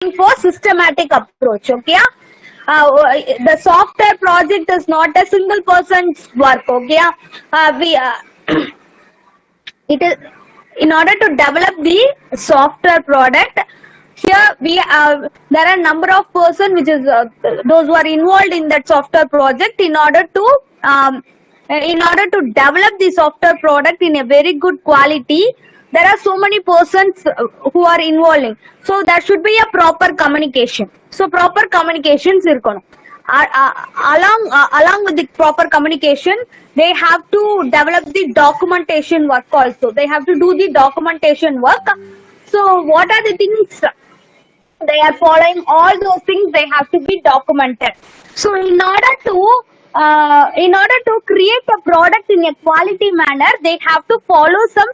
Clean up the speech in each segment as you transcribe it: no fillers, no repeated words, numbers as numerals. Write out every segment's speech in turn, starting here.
for systematic approach. Okay, the software project is not a single person's work. Okay, we it is in order to develop the software product. Here we there are number of person which is those who are involved in that software project um, in order to develop the software product in a very good quality. There are so many persons who are involving, so there should be a proper communication. So proper communications irukonu. Along with the proper communication, they have to develop the documentation work also. They have to do the documentation work. So what are the things they are following? All those things they have to be documented. So in order to create a product in a quality manner, they have to follow some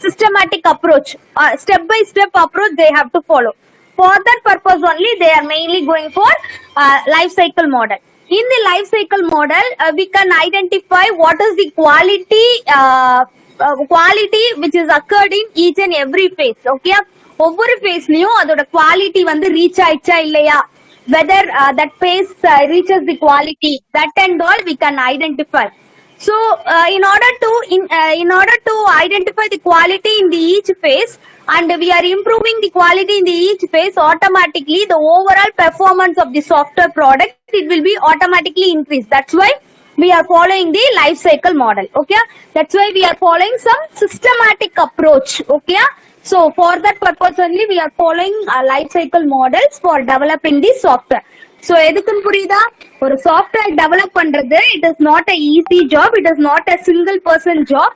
systematic approach, step by step approach they have to follow. For that purpose only, they are mainly going for life cycle model. In the life cycle model, we can identify what is the quality which is occurred in each and every phase. Okay, ஒவ்வொரு ஃபேஸ்லயும் அதோட quality வந்து reach ஆயிடுச்சா இல்லையா, whether that phase reaches the quality, that and all we can identify. So in order to identify the quality in the each phase, and we are improving the quality in the each phase, automatically the overall performance of the software product, it will be automatically increased. That's why we are following the life cycle model. Okay, that's why we are following some systematic approach. Okay, so for that purpose only we are following life cycle models for developing the software. So எதுக்குன்னு புரியுதா? ஒரு software develop பண்றது, it is not a easy job, it is not a single person job.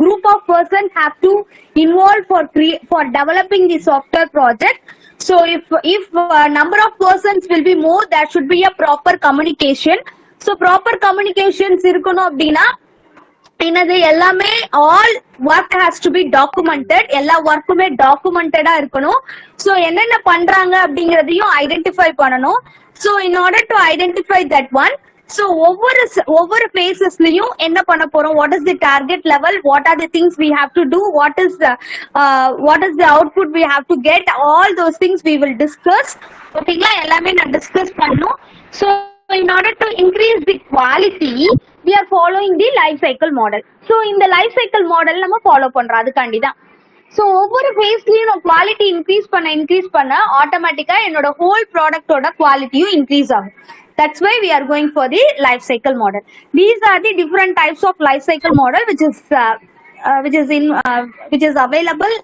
Group of persons have to involve for developing the software project. So if number of persons will be more, there should be a proper communication. So proper communications இருக்கணும் அப்படின்னா என்னது, எல்லாமே all work has to be documented. எல்லா ஒர்க்குமே டாக்குமெண்டடா இருக்கணும். So என்னென்ன பண்றாங்க அப்படிங்கறதையும் identify பண்ணணும். So in order to identify that one, so ஒவ்வொரு பேசஸ்லயும் என்ன பண்ண போறோம், what is the target level, what are the things we have to do, what is the output we have to get, all those things we will discuss. ஓகேங்களா, எல்லாமே நான் discuss பண்ணணும். So in order to increase the quality, we are following the life cycle model. So in the life cycle model நம்ம follow பண்றோம், அதுக்காண்டி தான். So ஒவ்வொரு ஃபேஸ்லயும் நான் குவாலிட்டி இன்க்ரீஸ் பண்ண ஆட்டோமேட்டிக்கா என்னோட ஹோல் ப்ராடக்டோட குவாலிட்டியும் இன்க்ரீஸ் ஆகும். That's why we are going for the life cycle model. These are the different types of life cycle model which is available.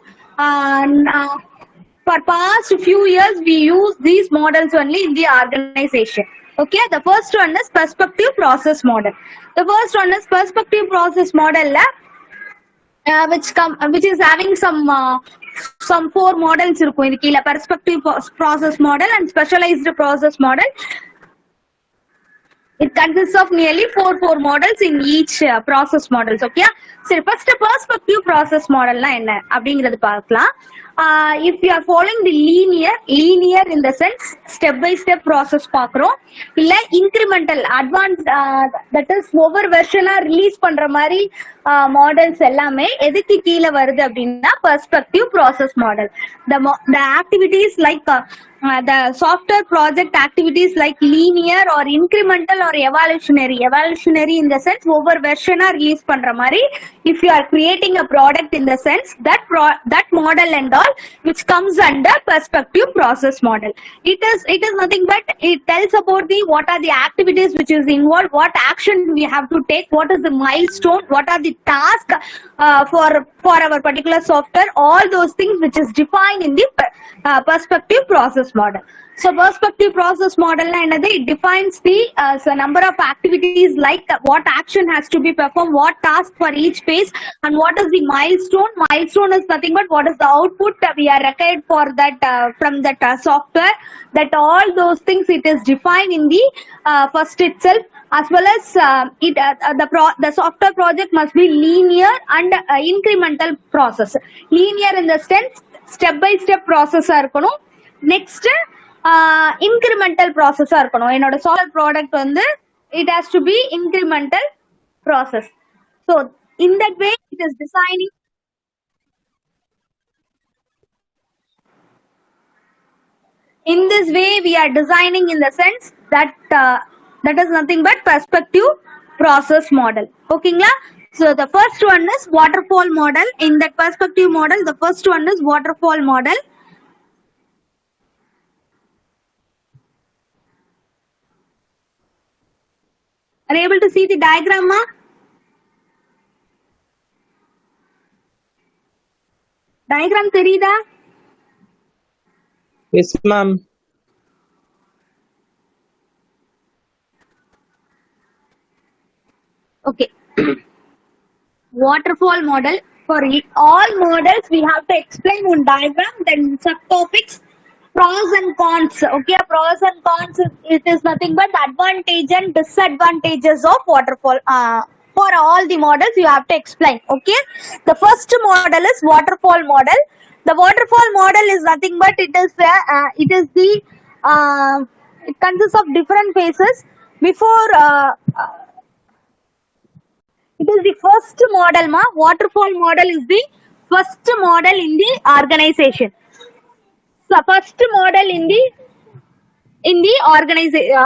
For past few years we use these models only in the organization. Okay, the first one is perspective process model. The first one is perspective process model, which is having some 4 models இருக்கும். இது கீழ perspective process model and specialized process model. It consists of nearly four models in each process models. Okay, so first perspective process model na enna அப்படிங்கிறது பார்க்கலாம். If you are following the linear in the sense step by step process பார்க்கிறோம், இல்ல incremental advanced that is ஒவ்வொரு வெர்ஷனா release பண்ற மாதிரி models எல்லாமே எதுக்கு கீழே வருது அப்படின்னா perspective process model. The activities like the software project activities like linear or incremental or evolutionary in the sense over version release பண்ற மாதிரி, if you are creating a product in the sense that model and all which comes under perspective process model. It is nothing but it tells about the what are the activities which is involved, what action we have to take, what is the milestone, what are the task for our particular software, all those things which is defined in the perspective process model. So perspective process model na enadhu, it defines the number of activities like what action has to be performed, what task for each phase, and what is the milestone is nothing but what is the output that we are required for that from that software, that all those things it is defined in the first itself, as well as the software project must be linear and incremental process. Linear in the sense step by step process இருக்கணும். Next incremental process இருக்கணும். என்னோட software product வந்து it has to be incremental process. So in that way it is designing. this way we are designing in the sense that that is nothing but perspective process model. Okay, so the first one is waterfall model. In that perspective model, the first one is waterfall model. Are you able to see the diagram, ma? Diagram therida? Yes, ma'am. Okay. Waterfall model. For all models, we have to explain one diagram, then subtopics, pros and cons. Okay, pros and cons, it is nothing but advantage and disadvantages of waterfall. For all the models, you have to explain. Okay, the first model is waterfall model. The waterfall model is nothing but it is the it consists of different phases. Before it is the first model, ma. Waterfall model is the first model in the organization. So first model in the organization.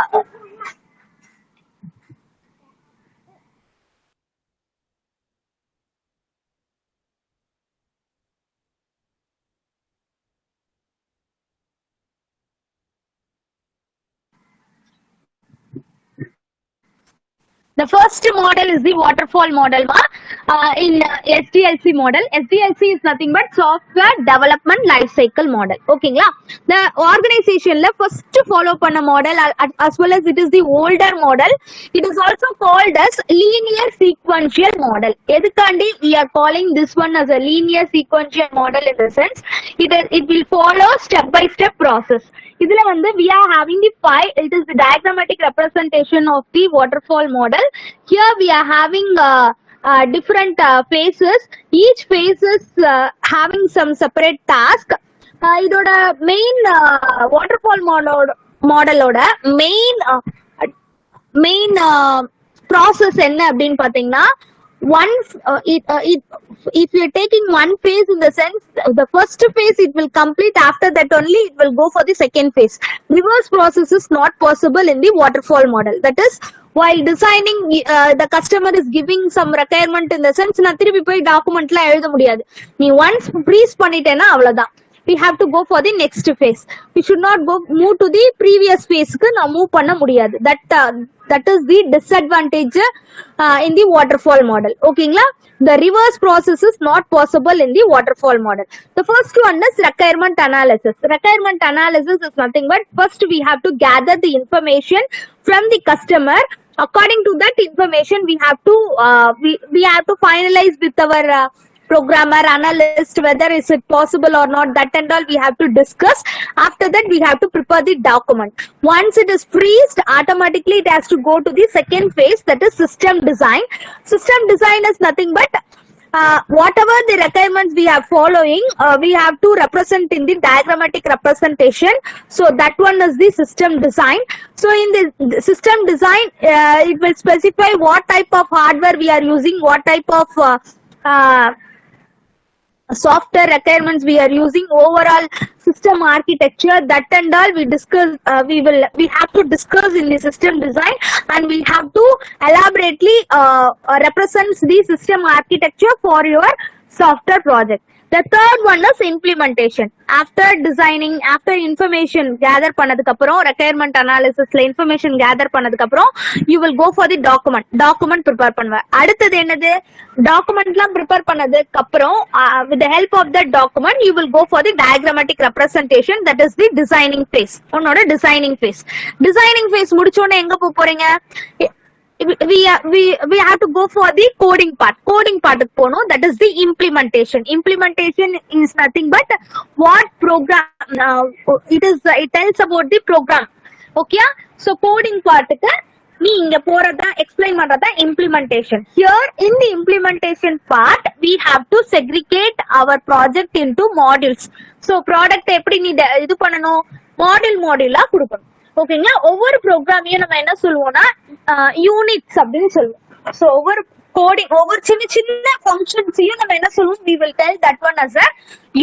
The first model is the waterfall model, ma. In SDLC model, SDLC is nothing but software development life cycle model. Okay, the organization la first follow panna model as well as it is the older model. It is also called as linear sequential model. Edukandi we are calling this one as a linear sequential model in the sense it will follow step by step process. இதுல வந்து we are having the it is the diagrammatic representation of the waterfall model. Here we are having different phases. Each phase is having some separate task. இதோட main waterfall model main process என்ன அப்படின்னு பாத்தீங்கன்னா if you're taking one phase in the sense the first phase it will complete, after that only it will go for the second phase. Reverse process is not possible in the waterfall model. That is, while designing the customer is giving some requirement in the sense நான் திருப்பி போய் டாக்குமெண்ட்ல எழுத முடியாது. நீ once freeze பண்ணிட்டேன்னா அவ்வளவுதான். We have to go for the next phase. We should not move to the previous phase க்கு நான் மூவ் பண்ண முடியாது. That is the disadvantage in the waterfall model. Okay, the reverse process is not possible in the waterfall model. The first one is requirement analysis. Requirement analysis is nothing but first we have to gather the information from the customer. According to that information, we have to finalize with our programmer, analyst, whether is it possible or not, that and all we have to discuss. After that, we have to prepare the document. Once it is freezed, automatically it has to go to the second phase, that is system design. System design is nothing but whatever the requirements we are following, we have to represent in the diagrammatic representation. So that one is the system design. So in the system design, it will specify what type of hardware we are using, what type of software requirements we are using, overall system architecture, that and all we discuss. We have to discuss in the system design, and we have to elaborately represent the system architecture for your software project. The third one is implementation. After designing, after information gather பண்ணதுக்கு அப்புறம், requirement analysisல information gather பண்ணதுக்கு அப்புறம், you will go for the document prepare பண்ணுவ. அடுத்தது என்னது, documentலாம் prepare பண்ணதுக்கு அப்புறம் with the help of that document you will go for the diagrammatic representation, that is the designing phase. உன்னோட designing phase முடிச்சோனே எங்க போறீங்க, we have to go for the coding part போனோம். That is the implementation is nothing but what program it tells about the program. Okay, so coding part க்கு நீ இங்க போறதா explain பண்றதா implementation. Here in the implementation part we have to segregate our project into modules. So product எப்படி நீ இது பண்ணணும், மாடியூலா கொடுக்கணும். ஓகேங்களா, ஒவ்வொரு ப்ரோக்ராமையும் நம்ம என்ன சொல்லுவோம்னா யூனிட்ஸ் அப்படின்னு சொல்லுவோம். ஸோ ஒவ்வொரு கோடிங், ஒவ்வொரு சின்ன சின்ன ஃபங்க்ஷன்ஸையும் நம்ம என்ன சொல்லுவோம், we will tell that one as a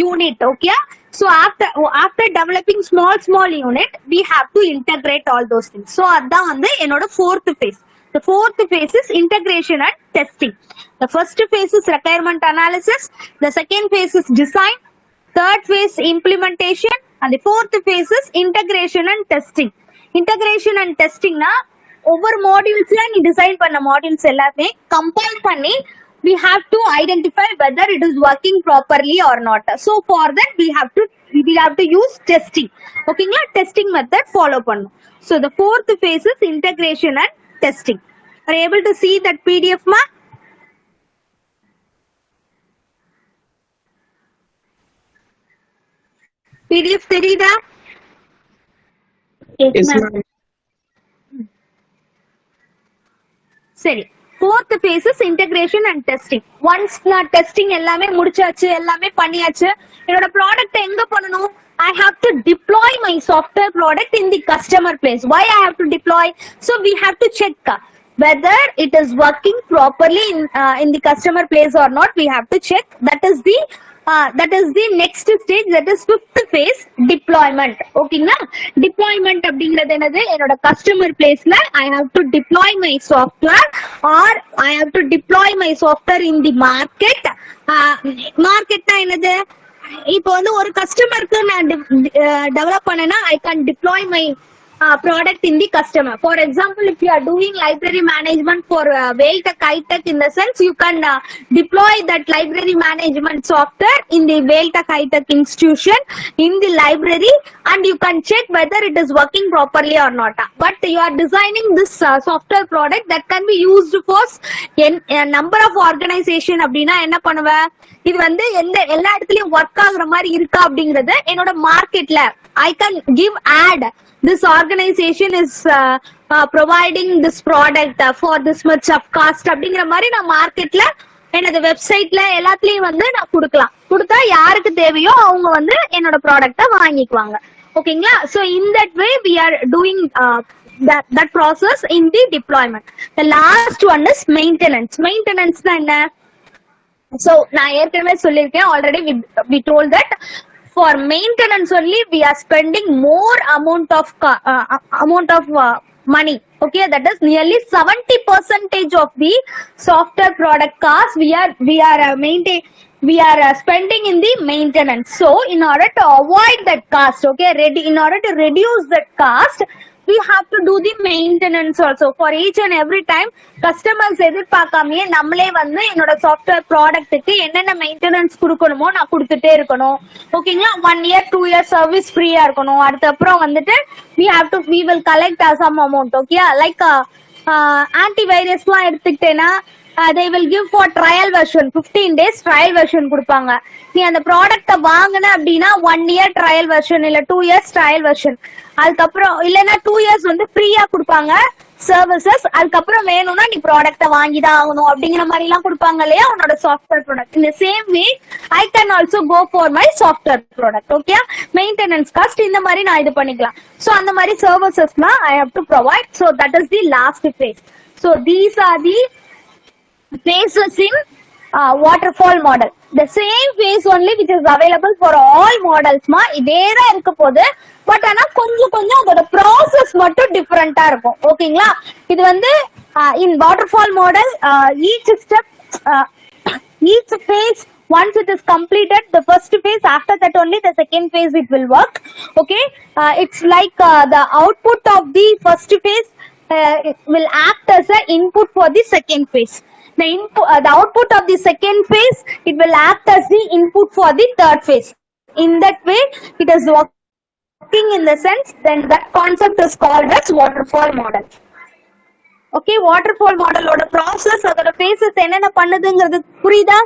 unit. Okay, So after developing small unit, we have to integrate all those things. So அதான் வந்து என்னோட fourth phase. The fourth phase is integration and testing. The first phase is requirement analysis. The second phase is design. Third phase implementation. And the fourth phase is integration and testing. Integration and testing na over modules la நீ design பண்ண modules எல்லாமே compile பண்ணி we have to identify whether it is working properly or not. So for that we have to use testing. Okay, testing method follow pannu. So the fourth phase is integration and testing. Are you able to see that PDF ma? PDF therida? Yes, ma'am. சரி, fourth phase is integration and testing. Once நான் testing எல்லாமே முடிச்சாச்சு, எல்லாமே பண்ணியாச்சு, என்னோட product எங்க பண்ணனும்? I have to deploy my software product in the customer place. Why I have to deploy? So we have to check whether it is working properly in the customer place or not. We have to check. That is the next stage. That is fifth phase, deployment. Okay na? Deployment அப்படிங்கிறது என்னது? என்னோட customer placeல I have to deploy my software or I have to deploy my software in the market. Marketனா என்னது? இப்போ வந்து ஒரு கஸ்டமருக்கு நான் develop பண்ணேன்னா I can deploy my product in the customer. For example, if you are doing library management for Welltech, Hitech, in the sense you can deploy that library management software in the Welltech, Hitech institution in the library, and you can check whether it is working properly or not. But you are designing this software product that can be used for a number of organization. அப்படின்னா என்ன பண்ணுவேன்? இது வந்து எல்லா இடத்துலயும் work ஆகுற மாதிரி இருக்கா அப்படிங்கறது என்னோட மார்க்கெட்ல I can give ad. This organization is providing this product for this much of cost அப்படிங்கிற மாதிரி நான் மார்க்கெட்ல என்னோட வெப்சைட்ல எல்லாத்துலயும் வந்து நான் கொடுத்தா யாருக்கு தேவையோ அவங்க வந்து என்னோட ப்ராடக்ட வாங்கிக்குவாங்க. ஓகேங்களா? So in that way we are doing that process in the deployment. The last one is maintenance. Maintenance na enna? So நான் ஏற்கனவே சொல்லிருக்கேன், already we told that for maintenance only we are spending more amount of money. Okay, that is nearly 70% of the software product cost we are spending in the maintenance. So in order to avoid that cost, okay, in order to reduce that cost, we have to do the maintenance also. For each and every time customers எதிர்பார்க்காமயே நம்மளே வந்து என்னோட software ப்ராடக்ட்டுக்கு என்னென்ன maintenance கொடுக்கணுமோ நான் கொடுத்துட்டே இருக்கணும். ஓகேங்களா? 1 year 2 years service ஃப்ரீயா இருக்கணும். அடுத்த அப்புறம் வந்துட்டு we will collect some amount. Okay, like antivirus எல்லாம் எடுத்துக்கிட்டேன்னா they will give for trial version 15 days trial version கொடுப்பாங்க. நீ அந்த ப்ராடக்ட வாங்கின அப்படின்னா 1 year trial version இல்ல 2 years trial version, அதுக்கப்புறம் இல்லைன்னா 2 years வந்து ஃப்ரீயா கொடுப்பாங்க சர்வீசஸ். அதுக்கப்புறம் வேணும்னா நீ ப்ராடக்ட வாங்கிதான் ஆகணும் அப்படிங்கிற மாதிரி எல்லாம் கொடுப்பாங்க இல்லையா உன்னோட சாஃப்ட்வேர் ப்ராடக்ட். இந்த same way I can also go for my software product. Okay, maintenance cost இந்த மாதிரி நான் இது பண்ணிக்கலாம். ஸோ அந்த மாதிரி சர்வீசஸ்லாம் I have to provide. So that is the last phase. So these are the phases in waterfall model. The same phase only which is available for all models ma இதேதான் இருக்க போகுது. பட் ஆனா கொஞ்சம் அதோட process மட்டும் டிஃபரெண்டா இருக்கும். ஓகேங்களா? இது வந்து in waterfall model each step each phase once it is completed the first phase, after that only the second phase it will work. Okay, it's like the output of the first phase it will act as an input for the second phase. The output of the second phase it will act as the input for the third phase. In that way it is working in the sense, then that concept is called as waterfall model. Okay, waterfall model oda process adoda phases enna பண்ணுதுங்கிறது புரியுதா?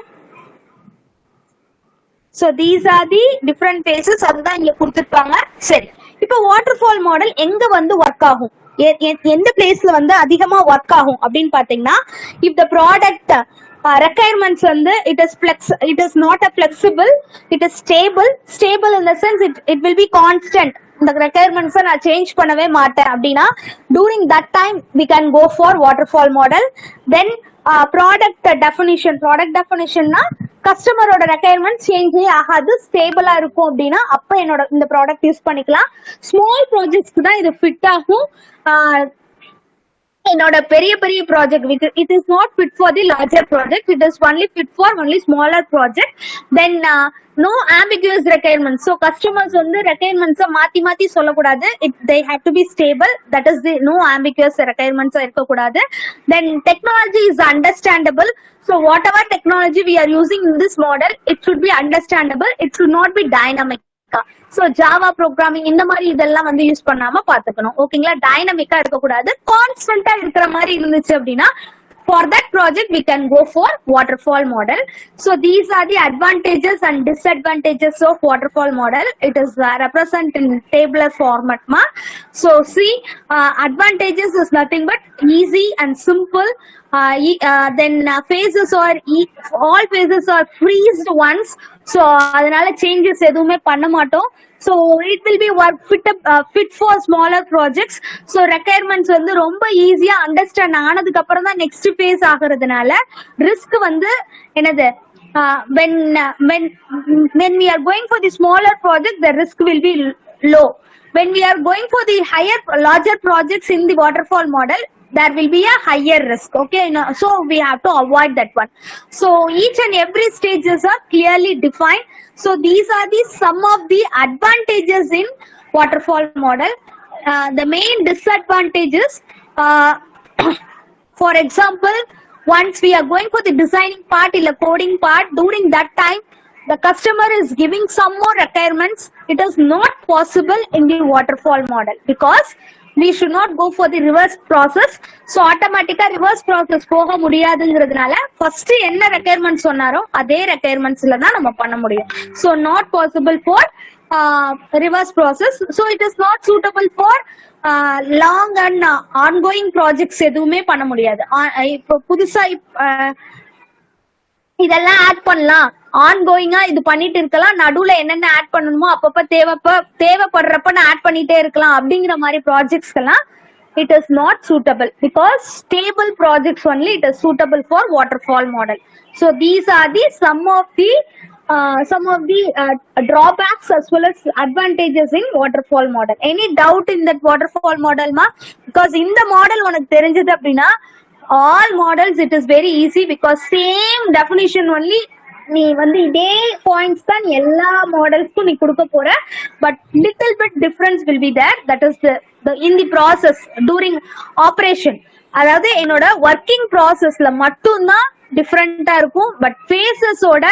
So these are the different phases அதுதான் இங்க கொடுத்திருப்பாங்க. சரி, இப்போ waterfall model எங்க வந்து work ஆகும், எந்த பிளேஸ்ல வந்து அதிகமா ஒர்க் ஆகும் அப்படின்னு பாத்தீங்கன்னா, if the product requirements வந்து it is not a flexible, it is stable in the sense it will be constant. இந்த requirements நான் சேஞ்ச் பண்ணவே மாட்டேன் அப்படின்னா during that time we can go for waterfall model. Then product definition னா கஸ்டமரோட requirement சேஞ்சே ஆகாது, ஸ்டேபிளா இருக்கும் அப்படின்னா அப்ப என்னோட இந்த ப்ராடக்ட் யூஸ் பண்ணிக்கலாம். ஸ்மால் ப்ராஜெக்ட்ஸ்க்கு தான் இது ஃபிட் ஆகும். என்னோட பெரிய பெரிய project it is not fit for the larger project, it is only fit for only smaller project. Then no ambiguous requirements. So customers வந்து requirements மாத்தி மாத்தி சொல்லக்கூடாது, they have to be stable, that is the no ambiguous requirements இருக்கக்கூடாது. Then technology is understandable. So whatever technology we are using in this model, it should be understandable, it should not be dynamic. So Java programming இந்த மாதிரி இதெல்லாம் வந்து use பண்ணாம பாத்துக்கணும். ஓகேங்களா, டைனமிக்கா இருக்க கூடாது, கான்ஸ்டன்டா இருக்கிற மாதிரி இருந்துச்சு அப்படின்னா for that project we can go for waterfall model. So these are the advantages and disadvantages of waterfall model. It is represent in tabular format ma. So see, advantages is nothing but easy and simple. Then phases are all phases are freezed once, so அதனால changes எதுவுமே பண்ண மாட்டோம். So it will be work fit for smaller projects. So requirements வந்து ரொம்ப ஈஸியா understand ஆனதுக்கு அப்புறம் தான் நெக்ஸ்ட் ஃபேஸ் ஆகுறதுனால ரிஸ்க் வந்து என்னது, when we are going for the smaller project the risk will be low. When we are going for the larger projects in the waterfall model, there will be a higher risk. Okay, so we have to avoid that one. So each and every stages are clearly defined. So these are the some of the advantages in waterfall model. The main disadvantages, for example, once we are going for the designing part or coding part, during that time the customer is giving some more requirements. It is not possible in the waterfall model because we should not go for the reverse process. So automatically reverse process போக முடியாதுங்கிறதுனால first என்ன requirements சொன்னாரோ அதே requirementsல தான் நம்ம பண்ண முடியும். So not possible for reverse process. So it is not suitable for long and ongoing projects. எதுவுமே பண்ண முடியாது. இப்போ புதுசா இதெல்லாம் ஆட் பண்ணலாம், ஆன்கோயிங்கா இது பண்ணிட்டு இருக்கலாம், நடுவுல என்னென்ன ஆட் பண்ணணுமோ அப்பப்ப தேவைப்படுறப்ப நான் ஆட் பண்ணிட்டே இருக்கலாம் அப்படிங்கிற மாதிரி ப்ராஜெக்ட்ஸ் எல்லாம் it is not suitable because stable projects only it is suitable for waterfall model. So these are the some of the drawbacks as well as advantages in waterfall model. Any doubt in that waterfall model ma? Because in the model உனக்கு தெரிஞ்சது அப்படின்னா all models it is very easy because same definition only நீ வந்து இதே points தான் எல்லா மாடல்ஸ்க்கும் நீ கொடுக்க போற, but little bit difference will be there. That is in the process during operation. அதாவது என்னோட ஒர்க்கிங் ப்ராசஸ்ல மட்டும்தான் டிஃபரெண்டா இருக்கும், பட் ஃபேஸஸோட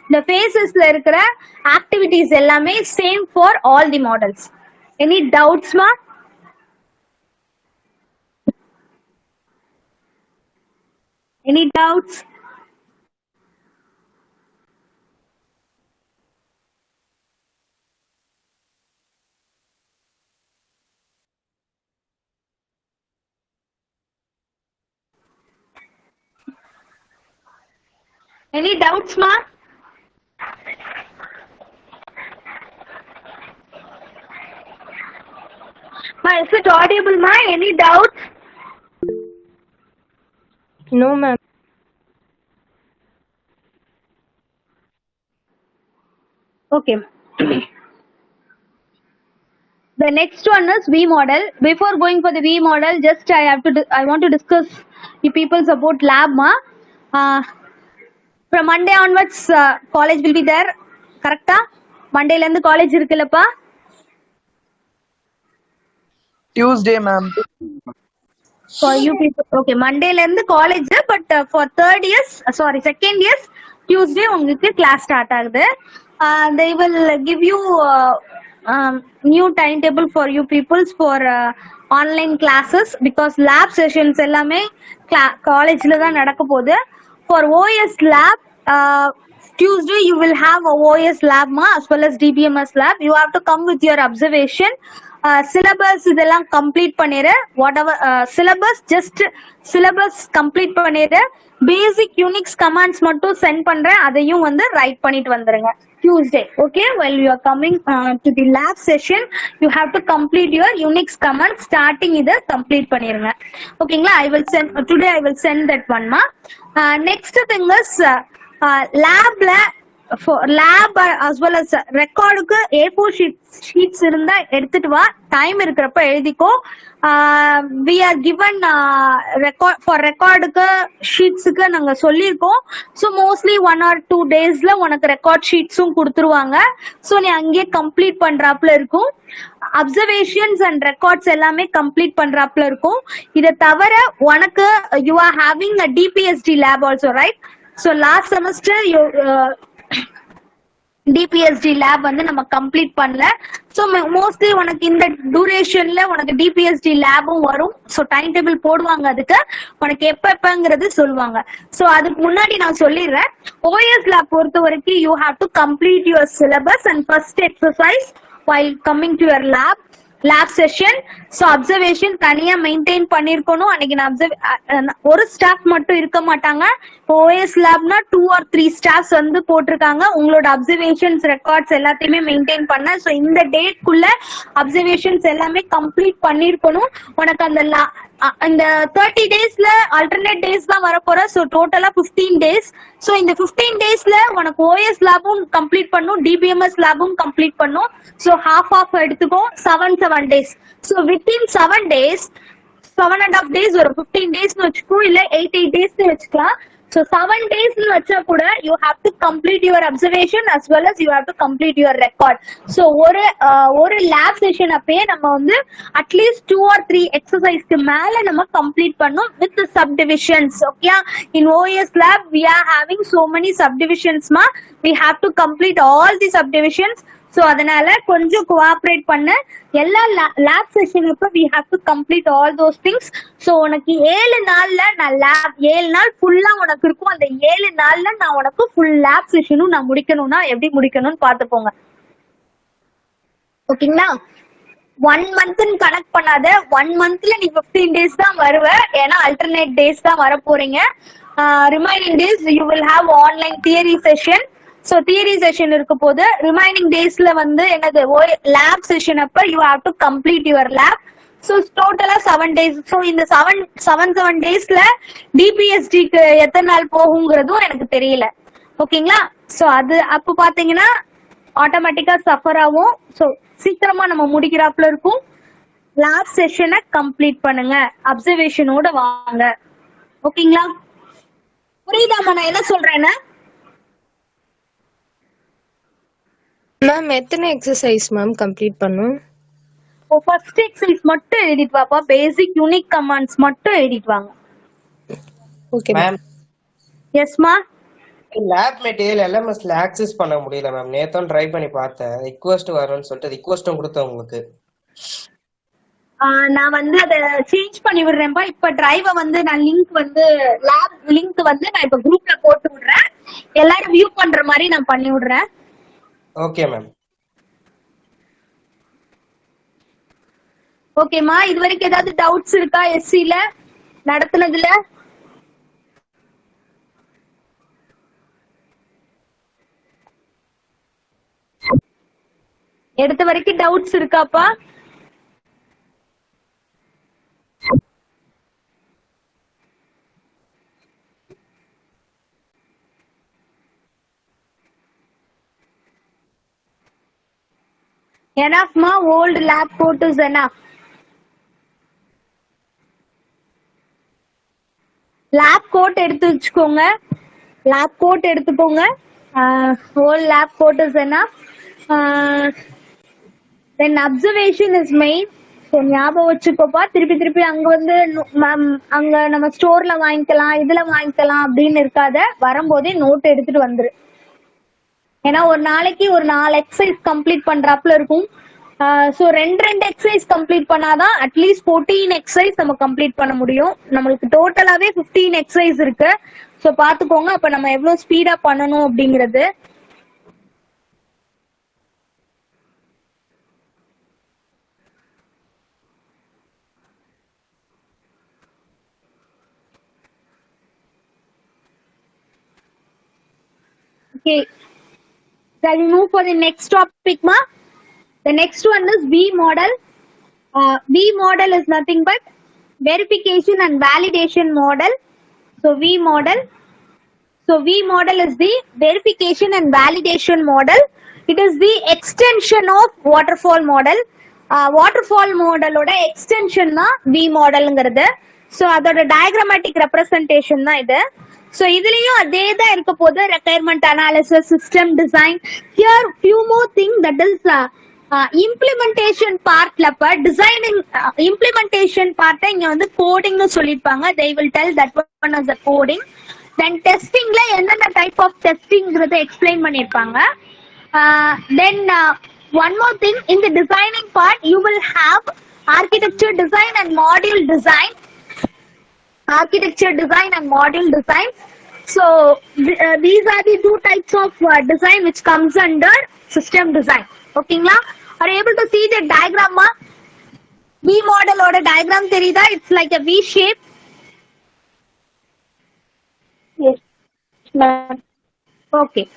இந்த ஃபேஸஸ்ல இருக்கிற ஆக்டிவிட்டிஸ் எல்லாமே same for all the models. Any டவுட்ஸ்மா? Any doubts? Any doubts, ma? Ma, is it audible, ma? Any doubts? No, ma'am. Okay. The next one is V model. Before going for the V model, just I want to discuss the people's about lab, ma. From Monday onwards, college will be there. Correct? Monday la college irukilappa? Tuesday, ma'am. For you people, okay. Monday la college, but for second years, Tuesday உங்களுக்கு class start ஆகுது. They will give you new timetable for you peoples for online classes because lab sessions எல்லாமே காலேஜ்ல தான் நடக்க போகுது. For OS lab, Tuesday you will have a OS lab ma, as well as DBMS lab. You have to come with your observation. Syllabus இதெல்லாம் complete பண்ணிரு. Whatever syllabus, just syllabus complete பண்ணிரு. Basic Unix commands மட்டும் send பண்றேன், அதையும் வந்து write பண்ணிட்டு வந்துருங்க Tuesday. Okay, while you are coming to the lab session, you have to complete your Unix command starting இத complete பண்ணிருங்க. ஓகேங்களா? I will send today, I will send that one ma. Next thing is லேப்ல lab as well as ரெக்கார்டுக்கு A4 sheets இருந்தா எடுத்துட்டு வா, time இருக்கிறப்ப எழுதிக்கோ. We are given record for ரெக்கார்டுக்கு ஷீட்ஸுக்கு நாங்க சொல்லியிருக்கோம். ஸோ மோஸ்ட்லி 1 or 2 daysல உனக்கு ரெக்கார்ட் ஷீட்ஸும் கொடுத்துருவாங்க. ஸோ நீ அங்கேயே கம்ப்ளீட் பண்றாப்ல இருக்கும். அப்சர்வேஷன்ஸ் அண்ட் ரெக்கார்ட்ஸ் எல்லாமே கம்ப்ளீட் பண்றாப்ல இருக்கும். இதை தவிர உனக்கு you are having a DPSD lab also, right? So last semester DPSD lab வந்து நம்ம கம்ப்ளீட் பண்ணல. ஸோ மோஸ்ட்லி உனக்கு இந்த டூரேஷன்ல உனக்கு DPSD லேபும் வரும். ஸோ டைம் டேபிள் போடுவாங்க, அதுக்கு உனக்கு எப்பங்கிறது சொல்லுவாங்க. ஸோ அதுக்கு முன்னாடி நான் சொல்லிடுறேன், OS லேப் பொறுத்த வரைக்கும் you have to complete your syllabus and first exercise while coming to your lab session. So observation தனியா மெயின்டைன் பண்ணிருக்கணும். அன்னைக்கு நான் ஒரு ஸ்டாஃப் மட்டும் இருக்க மாட்டாங்க. OS லேப்னா 2 or 3 ஸ்டாஃப்ஸ் வந்து போட்டிருக்காங்க உங்களோட அப்சர்வேஷன்ஸ் ரெக்கார்ட்ஸ் எல்லாத்தையுமே மெயின்டைன் பண்ண. ஸோ இந்த டேட்குள்ள அப்சர்வேஷன்ஸ் எல்லாமே கம்ப்ளீட் பண்ணிருக்கணும். உனக்கு அந்த இந்த 30 daysல ஆல்டர்னேட் டேஸ் தான் வரப்போற. ஸோ டோட்டலா 15 days. ஸோ இந்த 15 daysல உனக்கு OS லேபும் கம்ப்ளீட் பண்ணும், DBMS லேபும் கம்ப்ளீட் பண்ணும். ஸோ half எடுத்துக்கோ, 7 days. So within 7 days 7.5 days ஒரு 15 days வச்சுக்கோ, இல்ல 8 days வச்சுக்கலாம். So 7 days வச்சா கூட you have to complete your observation as well as you have to complete your record. So ஒரு lab session அப்பயே நம்ம வந்து atleast 2 or 3 exercise க்கு மேல நம்ம complete பண்ணோம் with the subdivisions. Okay, in OS lab we are having so many subdivisions ma, we have to complete all the subdivisions. So அதனால கொஞ்சம் கோஆபரேட் பண்ண. எல்லா லேப் செஷன் அப்ப we have to complete all those things. So உனக்கு 7 நாள்ல நான் lab 7 நாள் ஃபுல்லா உனக்கு இருக்கும். அந்த 7 நாள்ல நான் உனக்கு ஃபுல் லேப் செஷனும் நான் முடிக்கணும்னா எப்படி முடிக்கணும்னு பாத்துப்போங்க. ஓகேங்களா? 1 month கனெக்ட் பண்ணாத. 1 monthல நீ 15 days தான் வருவ, ஏன்னா அல்டர்னேட் டேஸ் தான் வர போறீங்க. Remaining days you will have online theory session. So theory session இருக்க போது ரிமைனிங் டேஸ்ல வந்து என்னது லேப் செஷன் அப்ப you have to complete your lab. So டோட்டலா 7 days. ஸோ இந்த 7 daysல DPSDக்கு எத்தனை நாள் போகுங்கிறதும் எனக்கு தெரியல. ஓகேங்களா? ஸோ அது அப்போ பாத்தீங்கன்னா ஆட்டோமேட்டிக்கா சஃபர் ஆகும். ஸோ சீக்கிரமா நம்ம முடிக்கிறாப்புல இருக்கும். லேப் செஷனை கம்ப்ளீட் பண்ணுங்க, அப்சர்வேஷனோட வாங்க. ஓகேங்களா? புரியுதாமா நான் என்ன சொல்றேன்னு? மேம் எத்தனை எக்ஸசைஸ் மேம் கம்ப்ளீட் பண்ணும்? ஃபர்ஸ்ட் எக்ஸசைஸ் மட்டும் எழுதிட்டு வாப்பா, பேசிக் யூனிக் கமாண்ட்ஸ் மட்டும் எழுதிட்டு வாங்க. Okay ma'am. எஸ் மா. லேப் மெட்டீரியல் LMSல ஆக்சஸ் பண்ண முடியல மேம். நேத்தும் ட்ரை பண்ணி பார்த்தேன், ரிக்வெஸ்ட் வரும்னு சொல்லிட்டு ரிக்வெஸ்டும் கொடுத்தேன் உங்களுக்கு. நான் வந்து அதை சேஞ்ச் பண்ணி விடுறேன்ப்பா. இப்ப டிரைவ வந்து நான் லிங்க் வந்து லேப் லிங்க் வந்து நான் இப்ப குரூப்ல போட்டு விடுறேன். எல்லாரும் வியூ பண்ற மாதிரி நான் பண்ணி விடுறேன். Okay ma'am. ஓகேமா, இது வரைக்கும் ஏதாவது டவுட்ஸ் இருக்கா SCல நடத்துனதுல? எடுத்த வரைக்கும் டவுட்ஸ் இருக்காப்பா? Enough ma, old lab coat is enough. Lab coat எடுத்து வச்சுக்கோங்க, lab coat எடுத்துக்கோங்க. Old lab coat is enough. Then observation is main. So ஞாபகம் வச்சுக்கோப்பா. திருப்பி அங்க வந்து அங்க நம்ம ஸ்டோர்ல வாங்கிக்கலாம், இதுல வாங்கிக்கலாம் அப்படின்னு இருக்காத. வரும்போதே நோட் எடுத்துட்டு வந்துரு. ஏன்னா ஒரு நாளைக்கு ஒரு 4 எக்ஸசைஸ் கம்ப்ளீட் பண்றாப்புல இருக்கும். ஸோ 2 எக்ஸசைஸ் கம்ப்ளீட் பண்ணாதான் அட்லீஸ்ட் 14 எக்ஸசைஸ் நம்ம கம்ப்ளீட் பண்ண முடியும். நம்மளுக்கு டோட்டலாவே 15 எக்ஸசைஸ் இருக்கு. ஸோ பாத்துக்கோங்க அப்ப நம்ம எவ்வளவு ஸ்பீடா பண்ணணும் அப்படிங்கிறது. Okay. Shall we move for the next topic, ma? The next one is V model. V model is nothing but verification and validation model. So V model. So V model is the verification and validation model. It is the extension of waterfall model. Waterfall model oda extension na V model ங்கிறது. So அதோட diagrammatic representation தான் இது. So இதுலயும் அதே தான் இருக்க போகுது. Requirement analysis, system design. Here few more thing, that is implementation part ல இப்ப designing implementation part இங்க வந்து coding னு சொல்லிருப்பாங்க. They will tell that one as the coding. Then testing ல என்னென்ன type of testing ங்கிறத explain பண்ணிருப்பாங்க. Then one more thing, in the designing part you will have architecture design and module design. Architecture design and module design. So these are the two types of design which comes under system design. Okay la? Are you able to see the diagram ma? V model oda diagram theriyuda? It's like a V shape. Yes ma'am. Okay.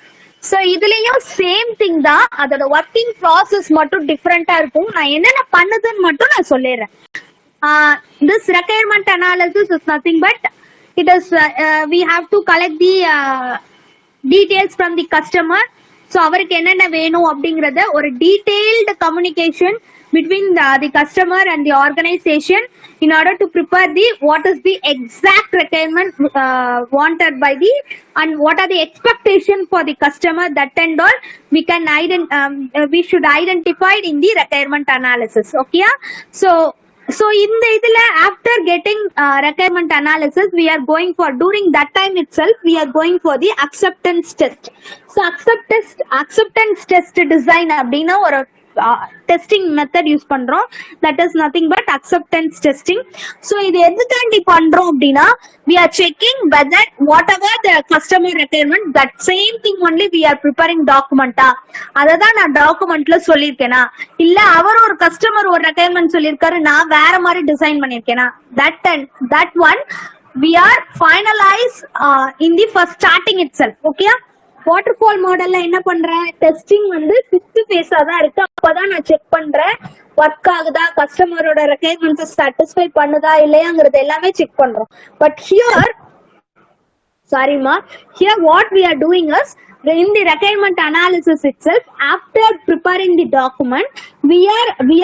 So இதுலயும் same thing தான், அதோட working process மட்டும் டிஃபரெண்டா இருக்கும். நான் என்னென்ன பண்ணுதுன்னு மட்டும் நான் சொல்லிடுறேன். This requirement analysis is nothing but it is we have to collect the details from the customer. So அவருக்கு என்னென்ன வேணும் அப்படிங்கறத ஒரு detailed communication between the customer and the organization in order to prepare the what is the exact requirement wanted by the and what are the expectation for the customer, that and all we can we should identify in the requirement analysis. Okay, so in the idla after getting requirement analysis, we are going for, during that time itself we are going for the acceptance test. So acceptance test design அப்படினா ஒரு testing method use பண்றோம், that is nothing but acceptance testing. So இது எதுக்காண்டி பண்றோம் அப்படின்னா, we are checking whether whatever the customer requirement, that same thing only we are preparing document. அததான் நான் டாக்குமெண்ட்ல சொல்லிருக்கேனா, இல்ல அவர் ஒரு கஸ்டமர் ஒரு ரெக்யர்மெண்ட் சொல்லிருக்காரு, நான் வேற மாதிரி design பண்ணிருக்கேனா, that one we are finalize in the first starting itself. Okay, waterfall மாடல்ல என்ன பண்றேன், டெஸ்டிங் வந்து 5th ஃபேஸா தான் இருக்கு. அப்பதான் நான் செக் பண்றேன் ஒர்க் ஆகுதா, கஸ்டமரோட ரெக்யர்மெண்ட்ஸ் சாட்டிஸ்ஃபை பண்ணுதா இல்லையாங்கிறது எல்லாமே செக் பண்றோம். But here here what we are doing is, in the requirement analysis itself, after preparing the document, we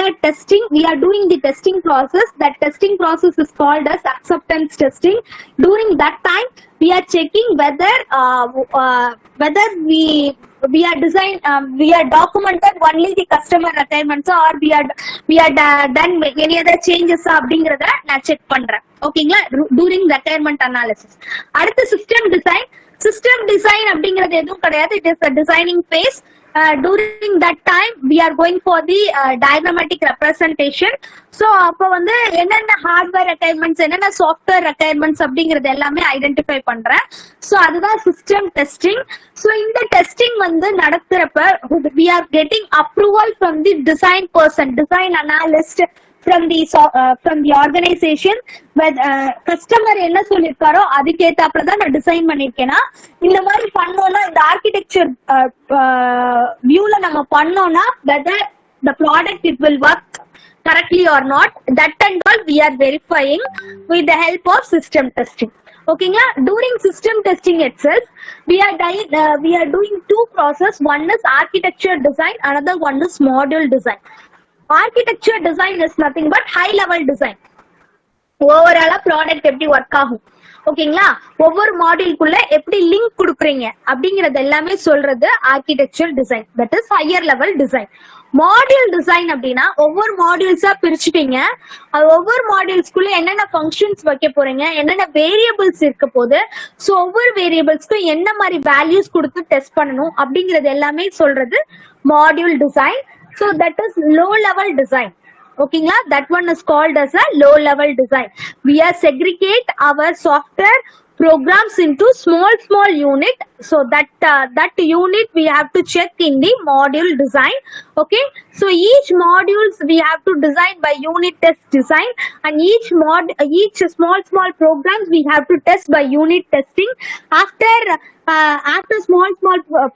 are testing, we are doing the testing process. That testing process is called as acceptance testing. During that time we are checking whether we are documented only the customer requirements, or we are done any other changes அப்படிங்கறத நான் check பண்றேன். ஓகேங்களா, during requirement analysis. அடுத்து system design அப்படிங்கறது எதுவும் கிடையாது, it is a designing phase. During that time we are going for the diagrammatic representation. So அப்ப வந்து என்னென்ன ஹார்ட்வேர் ரெக்யர்மெண்ட்ஸ், என்னென்ன சாஃப்ட்வேர் ரெக்யர்மெண்ட்ஸ் அப்படிங்கறது எல்லாமே ஐடென்டிஃபை பண்றேன். சோ அதுதான் சிஸ்டம் டெஸ்டிங். சோ இந்த டெஸ்டிங் வந்து நடத்துறப்ப we are getting approval from the design person, design analyst from the organization. Customer என்ன சொல்லிருக்காரோ அதுக்கேத்தாப்புல தான் நான் டிசைன் பண்ணிருக்கேனா, இந்த மாதிரி பண்ணோம்னா, இந்த ஆர்கிடெக்சர் வியூல நம்ம பண்ணோம்னா whether the product it will work correctly or not, that and all we are verifying with the help of system testing. Okay, during system testing itself we are doing two process. One is architecture design, another one is module design. Architecture design is nothing but high level design. ஓவராலா product எப்படி work ஆகும், ஓகேங்களா, ஒவ்வொரு மாடியூல்குள்ள எப்படி link கொடுக்குறீங்க அப்படிங்கறது எல்லாமே சொல்றது architecture design, that is higher level design. Module design அப்படின்னா ஒவ்வொரு மாடியூல்ஸா பிரிச்சுட்டீங்க, அது ஒவ்வொரு மாடியூல்ஸ்குள்ள என்னென்ன ஃபங்க்ஷன்ஸ் வைக்க போறீங்க, என்னென்ன வேரியபிள்ஸ் இருக்க போகுது, ஸோ ஒவ்வொரு வேரியபிள்ஸ்க்கும் என்ன மாதிரி வேல்யூஸ் கொடுத்து டெஸ்ட் பண்ணணும் அப்படிங்கறது எல்லாமே சொல்றது module design. So that is low level design. Okay, that one is called as a low level design. We are segregate our software programs into small unit, so that unit we have to check in the module design. Okay, so each modules we have to design by unit test design, and each small programs we have to test by unit testing. After small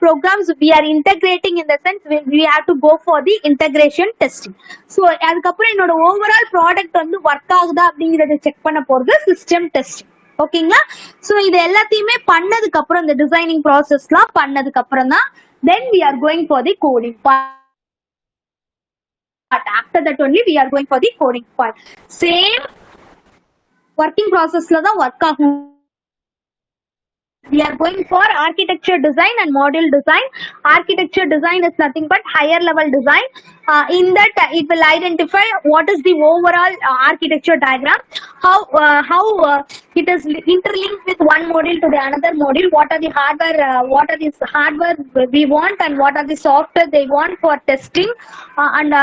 programs we are integrating, in the sense we have to go for the integration testing. So அதுக்கப்புறம் என்னோட overall product வந்து work ஆகுதா அப்படிங்கறத check பண்ண போறது system testing. ஓகேங்களா? So இது எல்லாத்தையுமே பண்ணதுக்கு அப்புறம் இந்த டிசைனிங் ப்ராசஸ்லாம் பண்ணதுக்கு அப்புறம் தான் then we are going for the coding part. After that only we are going for the coding part. Same working process la தான் work ஆகும். We are going for architecture design and module design. Architecture design is nothing but higher level design. In that it will identify what is the overall architecture diagram, how it is interlinked with one module to the another module, what are the hardware we want and what are the software they want for testing and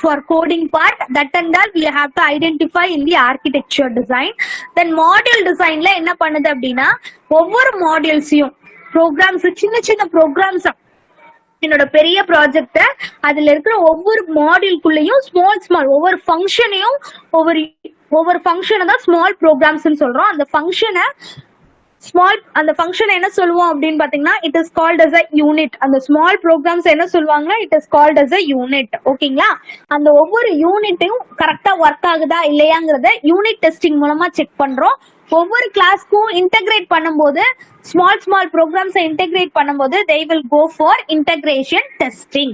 for coding part. That and that we have to identify in the architecture design. Then module design la enna பண்ணுது அப்படின்னா ஒவ்வொரு மாடியூல்ஸையும் programs சின்ன சின்ன programs என்னோட பெரிய ப்ராஜெக்ட அதுல இருக்கிற ஒவ்வொரு மாடியூல்குள்ளேயும் ஸ்மால் ஒவ்வொரு ஃபங்க்ஷனையும் ஒவ்வொரு ஃபங்க்ஷனை தான் ஸ்மால் ப்ரோக்ராம்ஸ் சொல்றோம். அந்த ஃபங்க்ஷன் என்ன சொல்லுவோம் அப்படின்னு பாத்தீங்கன்னா it is called as a unit. அந்த ஸ்மால் ப்ரோக்ராம்ஸ் என்ன சொல்லுவாங்கன்னா it is called as a unit. ஓகேங்களா? அந்த ஒவ்வொரு யூனிட்டையும் கரெக்டா ஒர்க் ஆகுதா இல்லையாங்கிறத யூனிட் டெஸ்டிங் மூலமா செக் பண்றோம். ஒவ்வொரு கிளாஸ்க்கும் இன்டகிரேட் பண்ணும்போது ஸ்மால் ப்ரோக்ராம்ஸ் இன்டகிரேட் பண்ணும்போது they will go for integration testing.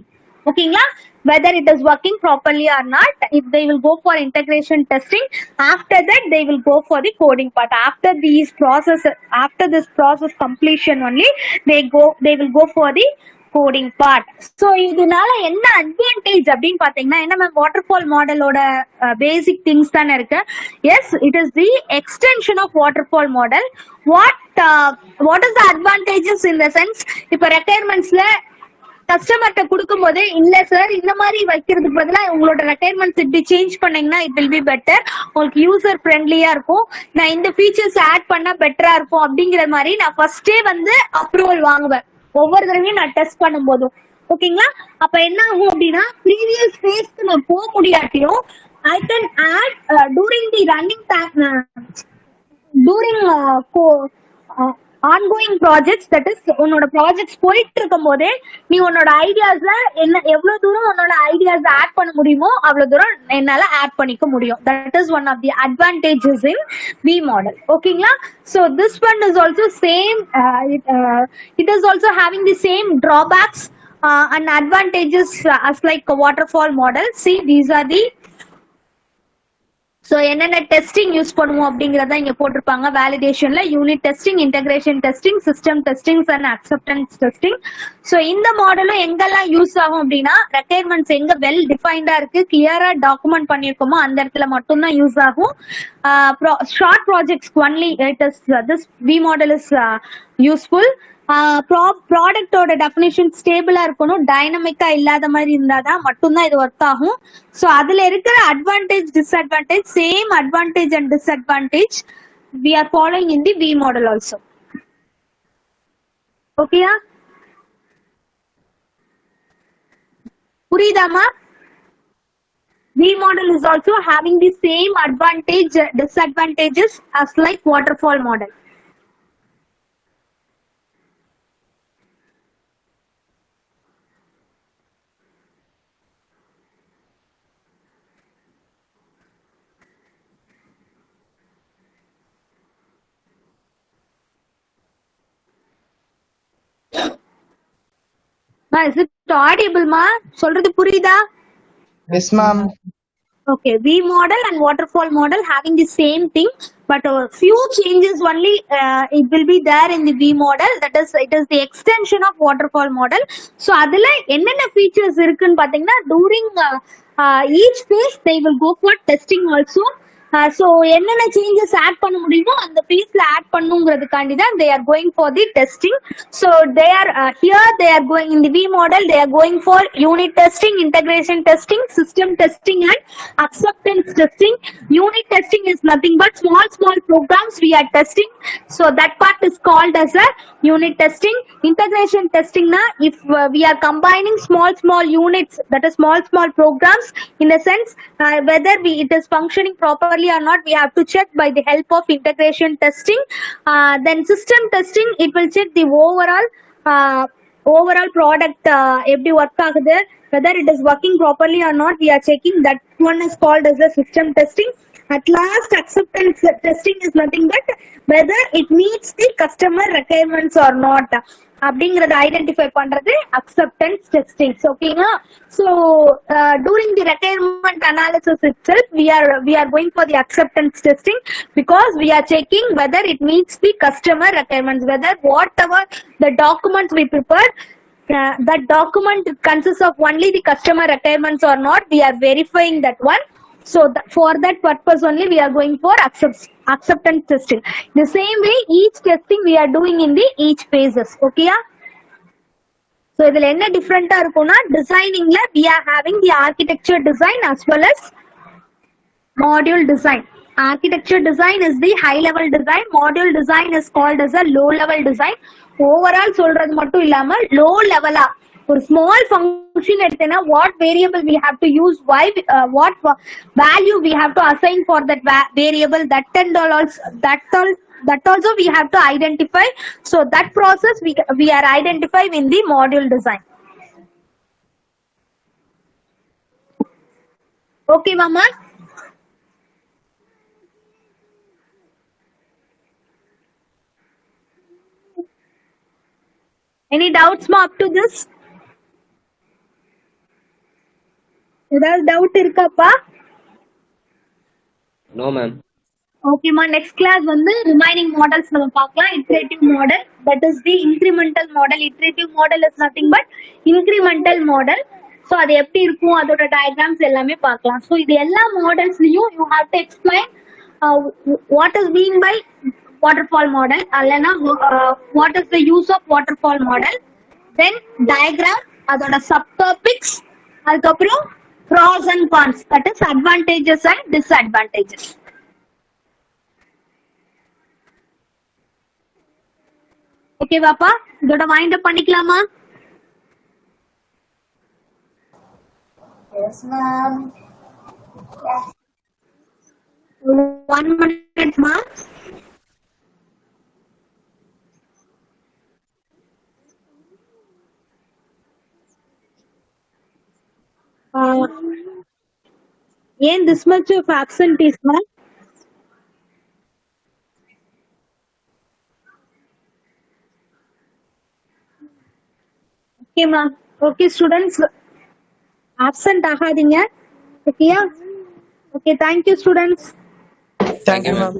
ஓகேங்களா? whether it is working properly or not, if they will go for integration testing. After that they will go for the coding part. After this process completion only they will go for the coding part. So இதனால என்ன advantage அப்படின்னு பாத்தீங்கன்னா என்ன ma'am waterfall மாடலோட basic things தானே இருக்கு. Yes, it is the extension of waterfall model. What is the advantages in the sense, இப்ப ரெக்யர்மெண்ட்ஸ்ல கஸ்டமர்கிட்ட கொடுக்கும் போது இல்ல சார் இந்த மாதிரி வைக்கிறதுக்கு பதிலா உங்களோட ரெக்யர்மெண்ட்ஸ் இப்படி சேஞ்ச் பண்ணீங்கன்னா இட் வில் பி பெட்டர், உங்களுக்கு யூசர் ஃப்ரெண்ட்லியா இருக்கும், நான் இந்த ஃபீச்சர்ஸ் ஆட் பண்ணா பெட்டரா இருக்கும் அப்படிங்கிற மாதிரி நான் ஃபர்ஸ்டே வந்து அப்ரூவல் வாங்குவேன் ஒவ்வொரு தடவையும் நான் டெஸ்ட் பண்ணும் போதும். ஓகேங்களா? அப்ப என்ன ஆகும் அப்படின்னா ப்ரீவியஸ் ஃபேஸ்க்கு நான் போக முடியாட்டியும் I can add during the running during ongoing projects. That is உன்னோட ப்ராஜெக்ட்ஸ் போயிட்டு இருக்கும் போதே நீ உன்னோட ஐடியாஸ்ல என்ன எவ்வளவு தூரம் உன்னோட ஐடியாஸ் ஆட் பண்ண முடியுமோ அவ்வளவு தூரம் என்னால ஆட் பண்ணிக்க முடியும். That is one of the advantages in V model. ஓகேங்களா? So this one is also same. It is also having the same drawbacks and advantages as like a waterfall model. See, these are the so என்னென்ன testing use பண்ணுவோம் அப்படிங்கறத இங்க போட்டிருப்பாங்க. வேலிடேஷன்ல unit testing, integration testing, system testings and acceptance testing. So இந்த மாடலும் எங்கெல்லாம் use ஆகும் அப்படின்னா ரெக்யர்மெண்ட்ஸ் எங்க வெல் டிஃபைன்டா இருக்கு, கிளியரா டாக்குமெண்ட் பண்ணிருக்கோமோ அந்த இடத்துல மட்டும்தான் யூஸ் ஆகும். ஷார்ட் ப்ராஜெக்ட்ஸ்க்கு only it is this V model is useful. ப்ராடக்டோட டெஃபினிஷன் ஸ்டேபிளா இருக்கணும், டைனமிக்கா இல்லாத மாதிரி இருந்தாதான் மட்டும்தான் இது ஒர்க் ஆகும். சோ அதுல இருக்கிற advantage disadvantage, same advantage and disadvantage we are following in the V model also. ஓகேயா? புரியுதாமா? V model is also having the same advantage disadvantages as like waterfall model. Is it audible ma? சொல்றது புரியுதா? Yes ma'am. Okay, V model and waterfall model having the same thing, but a few changes only it will be there in the V model. That is, it is the extension of waterfall model. So adula என்னென்ன features இருக்குன்னு பாத்தீங்கன்னா during each phase they will go for testing also. So என்னென்ன changes add பண்ண முடியுமோ அந்த ஃபேஸ்ல add பண்ணுங்கிறதுக்காண்டி தான் they are going for the testing. So they are here they are going in the V model, they are going for unit testing, integration testing, system testing and acceptance testing. Unit testing is nothing but small programs we are testing, so that part is called as a unit testing. Integration testing na if we are combining small units, that is small programs, in the sense whether it is functioning properly or not, we have to check by the help of integration testing. Then system testing, it will check the overall product எப்படி work ஆகுது, whether it is working properly or not, we are checking. That one is called as a system testing. At last, acceptance testing is nothing but whether it meets the customer requirements or not. அப்படிங்கறத identify பண்றது acceptance testing. ஓகேங்களா? So during the requirement analysis itself we are going for the acceptance testing because we are checking whether it meets the customer requirements, whether whatever the documents we prepared, that document consists of only the customer requirements or not. We are verifying that one. So for that purpose only we are going for acceptance testing. The same way each testing we are doing in the each phases. Okay? So இதுல என்ன டிஃபரெண்டா இருக்கும்னா டிசைனிங்ல we are having the architecture design as well as module design. Architecture design is the high level design. Module design is called as a low level design. Overall சொல்றது மட்டும் இல்லாம low level ஒரு small function எடுத்தேன்னா what variable we have to use, why what value we have to assign for that variable, that and all also, that also we have to identify. So that process we are identifying in the module design. Okay mama? Any doubts ma up to this? ஏதாவது doubt இருக்காப்பா? No ma'am. ஓகேமா, next class வந்து remaining models நம்ம பார்க்கலாம். Iterative model, that is the incremental model. Iterative model is nothing but incremental model. So அது எப்படி இருக்கும், அதோட டயக்ராம்ஸ் எல்லாமே பார்க்கலாம். ஸோ இது எல்லா மாடல்ஸ்லயும் you have to explain what is mean by waterfall model, அல்லனா what is the use of waterfall model, then diagram, அதோட சப் டாபிக்ஸ், அதுக்கப்புறம் pros and cons, that is advantages and disadvantages. Okay பாப்பா, இதோட wind up பண்ணிக்கலாமா? Yes ma'am. 1 minute ma. ஏன் this much of absentees ma? Okay ma. Okay students, absent ஆகாதீங்க. ஓகேயா? Okay, thank you students. Thank you ma'am.